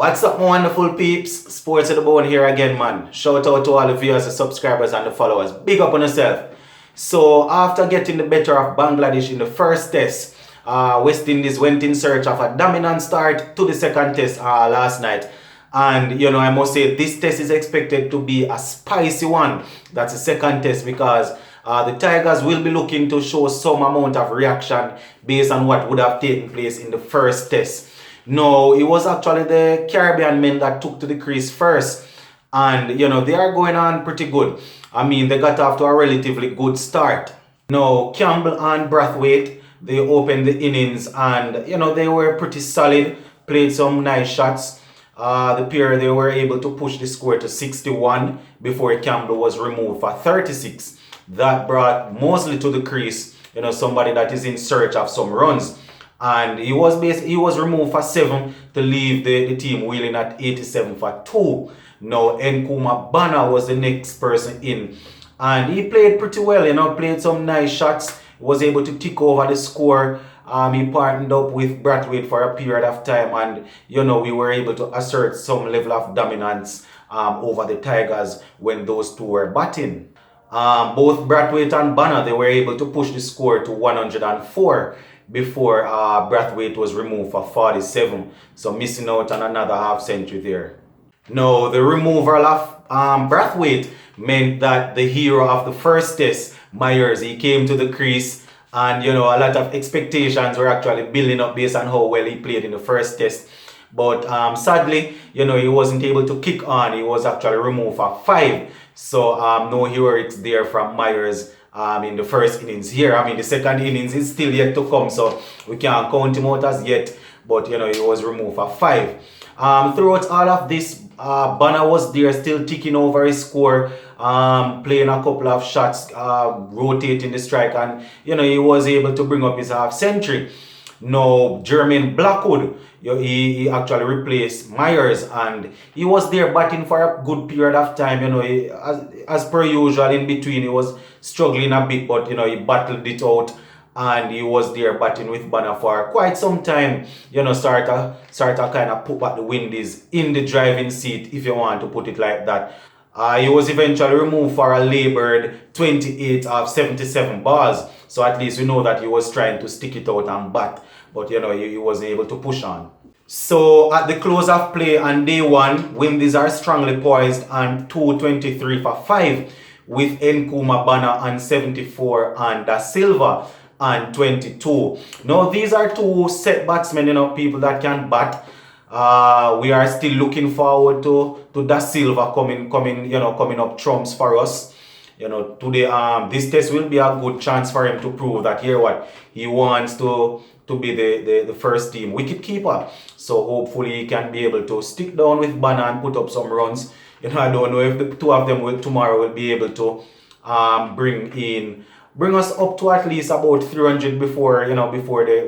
What's up, my wonderful peeps? Sports to the bone here again, man. Shout out to all the viewers, the subscribers, and the followers. Big up on yourself. So, after getting the better of Bangladesh in the first test, West Indies went in search of a dominant start to the second test last night. And, I must say this test is expected to be a spicy one. That's the second test because the Tigers will be looking to show some amount of reaction based on what would have taken place in the first test. No, it was actually the Caribbean men that took to the crease first. And, they are going on pretty good. I mean, they got off to a relatively good start. Now, Campbell and Brathwaite, they opened the innings and, they were pretty solid, played some nice shots. The pair, they were able to push the score to 61 before Campbell was removed for 36. That brought Mosley to the crease, somebody that is in search of some runs. And he was removed for 7 to leave the team wheeling at 87 for 2. Now, Nkrumah Banner was the next person in. And he played pretty well, played some nice shots. Was able to tick over the score. He partnered up with Brathwaite for a period of time. And, we were able to assert some level of dominance over the Tigers when those two were batting. Both Brathwaite and Banner, they were able to push the score to 104 before Brathwaite was removed for 47. So missing out on another half century there. Now, the removal of Brathwaite meant that the hero of the first test, Myers, he came to the crease. And, a lot of expectations were actually building up based on how well he played in the first test. But sadly, he wasn't able to kick on. He was actually removed for 5. So no heroics there from Myers in the first innings here. I mean, the second innings is still yet to come. So we can't count him out as yet. But, he was removed for 5. Throughout all of this, Banner was there still ticking over his score, playing a couple of shots, rotating the strike, and he was able to bring up his half century. Now, Jermaine Blackwood, he actually replaced Myers, and he was there batting for a good period of time. As per usual, in between he was struggling a bit, but he battled it out. And he was there batting with Banner for quite some time. Start to kind of put back the Windies in the driving seat, if you want to put it like that. He was eventually removed for a labored 28 of 77 balls. So at least we know that he was trying to stick it out and bat. But, he wasn't able to push on. So at the close of play on day 1, Windies are strongly poised on 223 for 5 with Nkrumah Banner on 74 and Da Silva and 22. Now these are two set batsmen, people that can bat. We are still looking forward to Da Silva coming up trumps for us. Today this test will be a good chance for him to prove that he wants to be the first team wicketkeeper. So hopefully he can be able to stick down with Banner and put up some runs. I don't know if the two of them tomorrow will be able to bring us up to at least about 300 before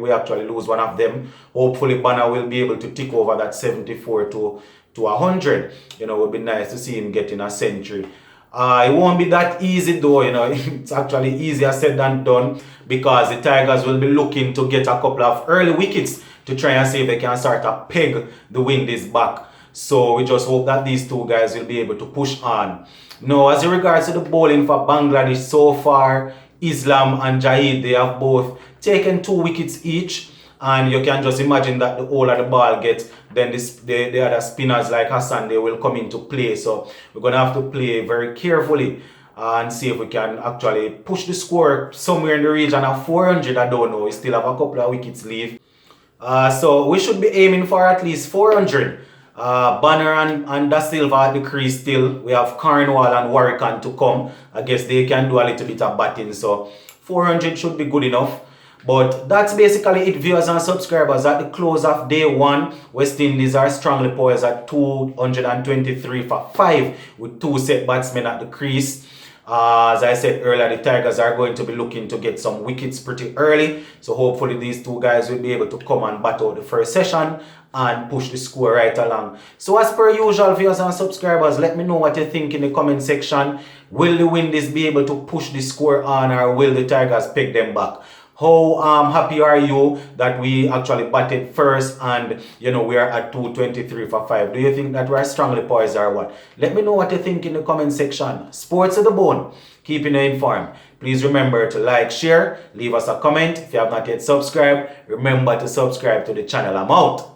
we actually lose one of them. Hopefully Banner will be able to tick over that 74 to 100. It would be nice to see him getting a century. It won't be that easy though, it's actually easier said than done because the Tigers will be looking to get a couple of early wickets to try and see if they can start to peg the Windies back. So we just hope that these two guys will be able to push on. Now, as in regards to the bowling for Bangladesh so far, Islam and Jahid, they have both taken 2 wickets each. And you can just imagine that the older the ball gets, then the other spinners like Hassan, they will come into play. So we're going to have to play very carefully and see if we can actually push the score somewhere in the region of 400. I don't know. We still have a couple of wickets left. So we should be aiming for at least 400. Banner and Da Silva at the crease still. We have Cornwall and Warrican to come. I guess they can do a little bit of batting. So 400 should be good enough. But that's basically it, viewers and subscribers. At the close of day 1, West Indies are strongly poised at 223 for 5 with 2 set batsmen at the crease. As I said earlier, the Tigers are going to be looking to get some wickets pretty early. So hopefully these two guys will be able to come and bat out the first session and push the score right along. So as per usual, viewers and subscribers, let me know what you think in the comment section. Will the Windies be able to push the score on, or will the Tigers peg them back? How happy are you that we actually batted first and we are at 223 for 5? Do you think that we're strongly poised or what? Let me know what you think in the comment section. Sports to the bone, keeping you informed. Please remember to like, share, leave us a comment. If you have not yet subscribed, remember to subscribe to the channel. I'm out.